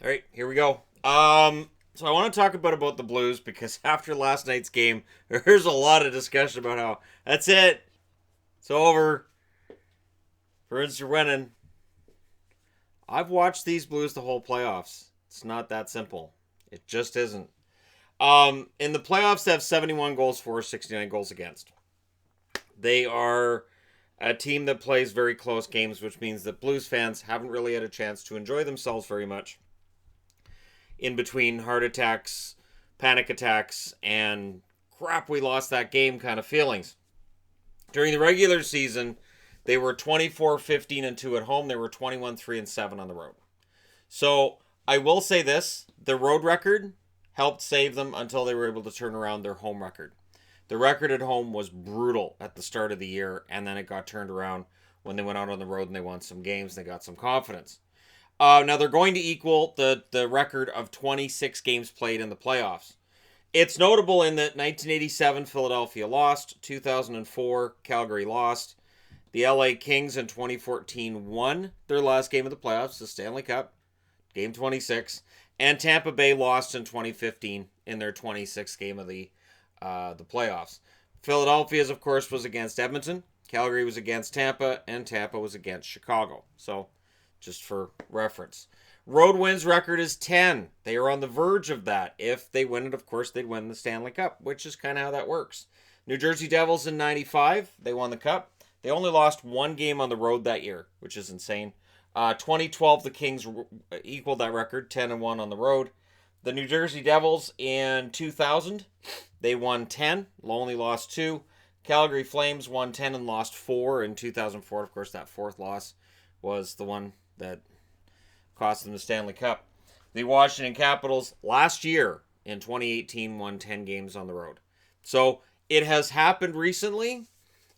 All right, here we go. So I want to talk about the Blues because after last night's game, there's a lot of discussion about how that's it, it's over, Bruins are winning. I've watched these Blues the whole playoffs. It's not that simple. It just isn't. In the playoffs, they have 71 goals for, 69 goals against. They are a team that plays very close games, which means that Blues fans haven't really had a chance to enjoy themselves very much in between heart attacks, panic attacks, and crap, we lost that game kind of feelings. During the regular season, they were 24, 15, and 2 at home. They were 21, 3, and 7 on the road. So I will say this, the road record helped save them until they were able to turn around their home record. The record at home was brutal at the start of the year, and then it got turned around when they went out on the road and they won some games. They got some confidence. Now they're going to equal the record of 26 games played in the playoffs. It's notable in that 1987 Philadelphia lost, 2004 Calgary lost, the LA Kings in 2014 won their last game of the playoffs, the Stanley Cup, game 26, and Tampa Bay lost in 2015 in their 26th game of the playoffs. Philadelphia's, of course, was against Edmonton, Calgary was against Tampa, and Tampa was against Chicago. So just for reference. Road wins record is 10. They are on the verge of that. If they win it, of course, they'd win the Stanley Cup, which is kind of how that works. New Jersey Devils in 95, they won the Cup. They only lost one game on the road that year, which is insane. 2012, the Kings equaled that record, 10-1 on the road. The New Jersey Devils in 2000, they won 10, only lost 2. Calgary Flames won 10 and lost 4 in 2004. Of course, that fourth loss was the one that cost them the Stanley Cup. The Washington Capitals last year in 2018 won 10 games on the road. So it has happened recently.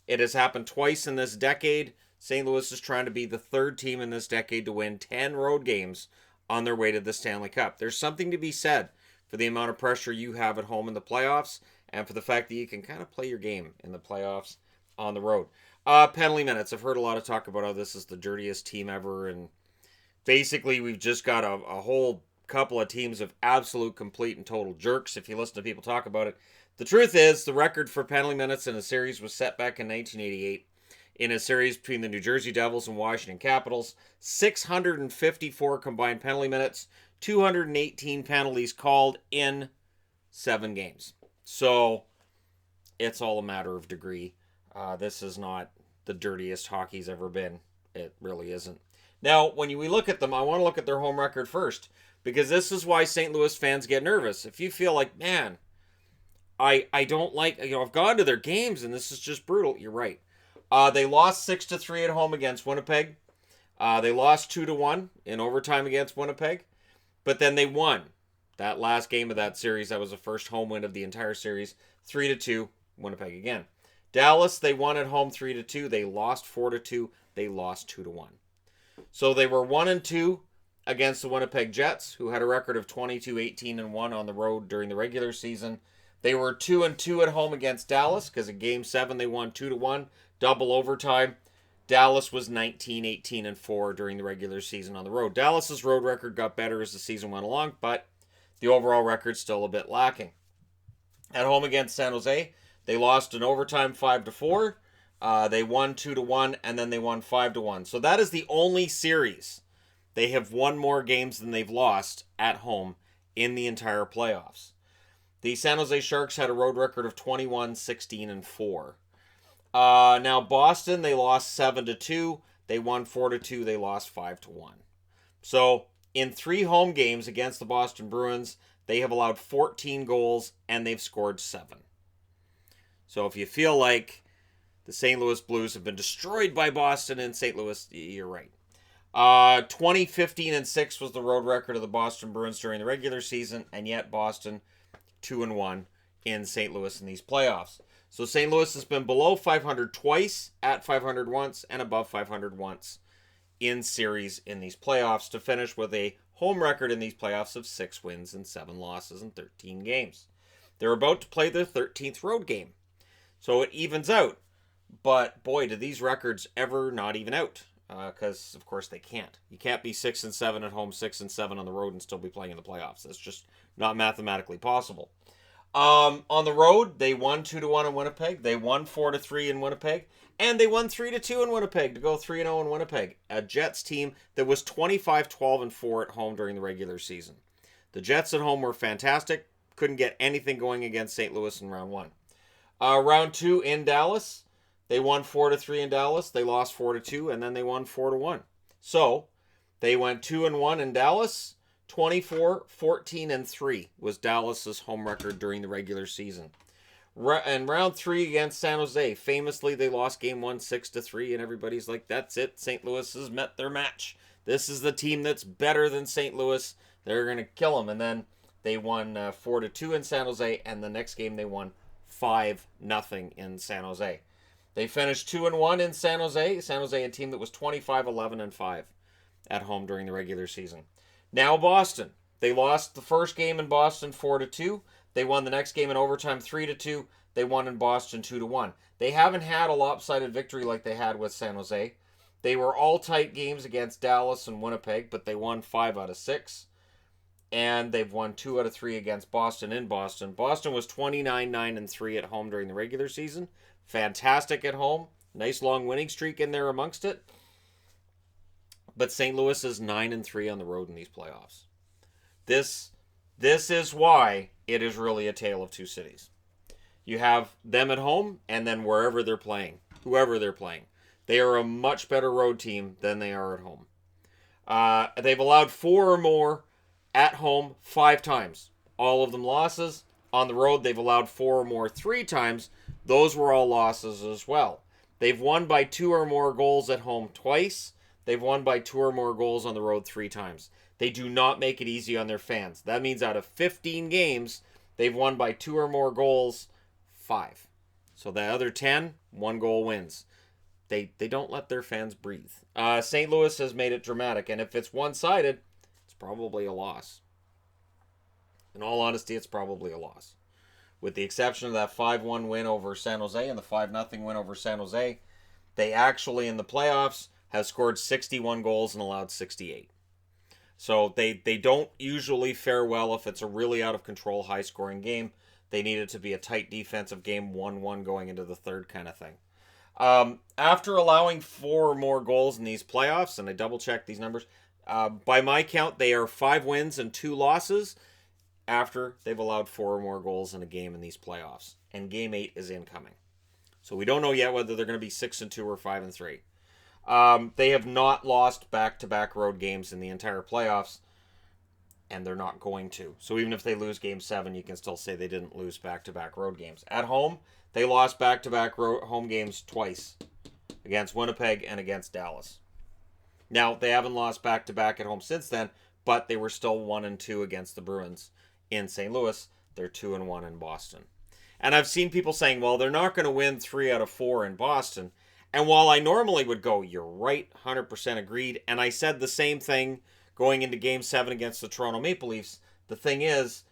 It has happened twice in this decade. St. Louis is trying to be the third team in this decade to win 10 road games on their way to the Stanley Cup. There's something to be said for the amount of pressure you have at home in the playoffs and for the fact that you can kind of play your game in the playoffs on the road. Penalty minutes. I've heard a lot of talk about how this is the dirtiest team ever, and basically we've just got a whole couple of teams of absolute, complete, and total jerks if you listen to people talk about it. The truth is, the record for penalty minutes in a series was set back in 1988 in a series between the New Jersey Devils and Washington Capitals. 654 combined penalty minutes, 218 penalties called in 7 games. So it's all a matter of degree. This is not the dirtiest hockey's ever been. It really isn't. Now, when we look at them, I want to look at their home record first, because this is why St. Louis fans get nervous. If you feel like, man, I don't like, I've gone to their games and this is just brutal, you're right. They lost 6-3 at home against Winnipeg. They lost 2-1 in overtime against Winnipeg, but then they won that last game of that series. That was the first home win of the entire series, 3-2, Winnipeg again. Dallas, they won at home 3-2. They lost 4-2. They lost 2-1. So they were 1-2 against the Winnipeg Jets, who had a record of 22-18-1 on the road during the regular season. They were 2-2 at home against Dallas, because in Game 7 they won 2-1, double overtime. Dallas was 19-18-4 during the regular season on the road. Dallas's road record got better as the season went along, but the overall record's still a bit lacking. At home against San Jose, they lost in overtime 5-4. They won 2-1, and then they won 5-1. So that is the only series they have won more games than they've lost at home in the entire playoffs. The San Jose Sharks had a road record of 21-16-4. Now Boston, they lost 7-2. They won 4-2. They lost 5-1. So in 3 home games against the Boston Bruins, they have allowed 14 goals and they've scored 7. So if you feel like the St. Louis Blues have been destroyed by Boston and St. Louis, you're right. 20-15-6 was the road record of the Boston Bruins during the regular season, and yet Boston 2-1 in St. Louis in these playoffs. So St. Louis has been below 500 twice, at 500 once, and above 500 once in series in these playoffs to finish with a home record in these playoffs of 6 wins and 7 losses in 13 games. They're about to play their 13th road game. So it evens out. But boy, do these records ever not even out. because of course they can't. You can't be 6-7 at home, 6-7 on the road, and still be playing in the playoffs. That's just not mathematically possible. On the road, they won 2-1 in Winnipeg. They won 4-3 in Winnipeg, and they won 3-2 in Winnipeg to go 3-0 in Winnipeg. A Jets team that was 25-12-4 at home during the regular season. The Jets at home were fantastic. Couldn't get anything going against St. Louis in round 1. Round 2 in Dallas. They won 4-3 in Dallas. They lost 4-2, and then they won 4-1. So they went 2-1 in Dallas. 24-14-3 was Dallas's home record during the regular season. And round 3 against San Jose, famously they lost game 1 6-3, and everybody's like, "That's it. St. Louis has met their match. This is the team that's better than St. Louis. They're gonna kill them." And then they won 4-2 in San Jose, and the next game they won 5-0 in San Jose. They finished 2-1 in San Jose. San Jose, a team that was 25-11-5 at home during the regular season. Now Boston. They lost the first game in Boston 4-2. They won the next game in overtime 3-2. They won in Boston 2-1. They haven't had a lopsided victory like they had with San Jose. They were all tight games against Dallas and Winnipeg, but they won 5 out of 6. And they've won 2 out of 3 against Boston in Boston. Boston was 29-9-3 at home during the regular season. Fantastic at home. Nice long winning streak in there amongst it. But St. Louis is 9-3 on the road in these playoffs. This is why it is really a tale of two cities. You have them at home and then wherever they're playing, whoever they're playing. They are a much better road team than they are at home. They've allowed 4 or more at home 5 times. All of them losses. On the road, they've allowed 4 or more 3 times. Those were all losses as well. They've won by 2 or more goals at home twice. They've won by 2 or more goals on the road 3 times. They do not make it easy on their fans. That means out of 15 games, they've won by 2 or more goals 5. So the other 10, 1 goal wins. They don't let their fans breathe. St. Louis has made it dramatic, and if it's one-sided, it's probably a loss. In all honesty, it's probably a loss. With the exception of that 5-1 win over San Jose and the 5-0 win over San Jose, they actually, in the playoffs, have scored 61 goals and allowed 68. So they don't usually fare well if it's a really out-of-control, high-scoring game. They need it to be a tight defensive game, 1-1 going into the third kind of thing. After allowing 4 or more goals in these playoffs, and I double-checked these numbers, by my count, they are 5 wins and 2 losses after they've allowed 4 or more goals in a game in these playoffs. And Game 8 is incoming. So we don't know yet whether they're going to be 6-2 or 5-3. They have not lost back-to-back road games in the entire playoffs, and they're not going to. So even if they lose Game 7, you can still say they didn't lose back-to-back road games. At home, they lost back-to-back home games twice, against Winnipeg and against Dallas. Now, they haven't lost back-to-back at home since then, but they were still 1-2 against the Bruins in St. Louis. They're 2-1 in Boston. And I've seen people saying, well, they're not going to win 3 out of 4 in Boston. And while I normally would go, you're right, 100% agreed, and I said the same thing going into Game 7 against the Toronto Maple Leafs, the thing is,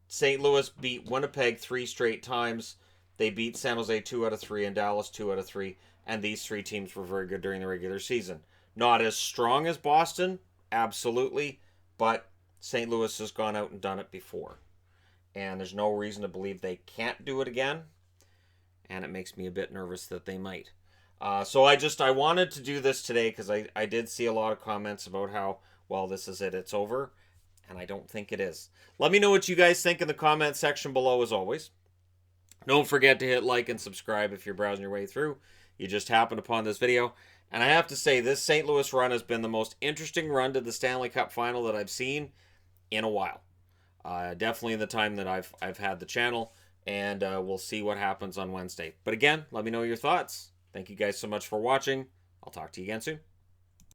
St. Louis beat Winnipeg 3 straight times. They beat San Jose 2 out of 3 and Dallas 2 out of 3, and these 3 teams were very good during the regular season. Not as strong as Boston, absolutely, but St. Louis has gone out and done it before. And there's no reason to believe they can't do it again, and it makes me a bit nervous that they might. So I wanted to do this today because I did see a lot of comments about how, well, this is it, it's over, and I don't think it is. Let me know what you guys think in the comment section below as always. Don't forget to hit like and subscribe if you're browsing your way through. You just happened upon this video. And I have to say, this St. Louis run has been the most interesting run to the Stanley Cup Final that I've seen in a while. Definitely in the time that I've had the channel, and we'll see what happens on Wednesday. But again, let me know your thoughts. Thank you guys so much for watching. I'll talk to you again soon.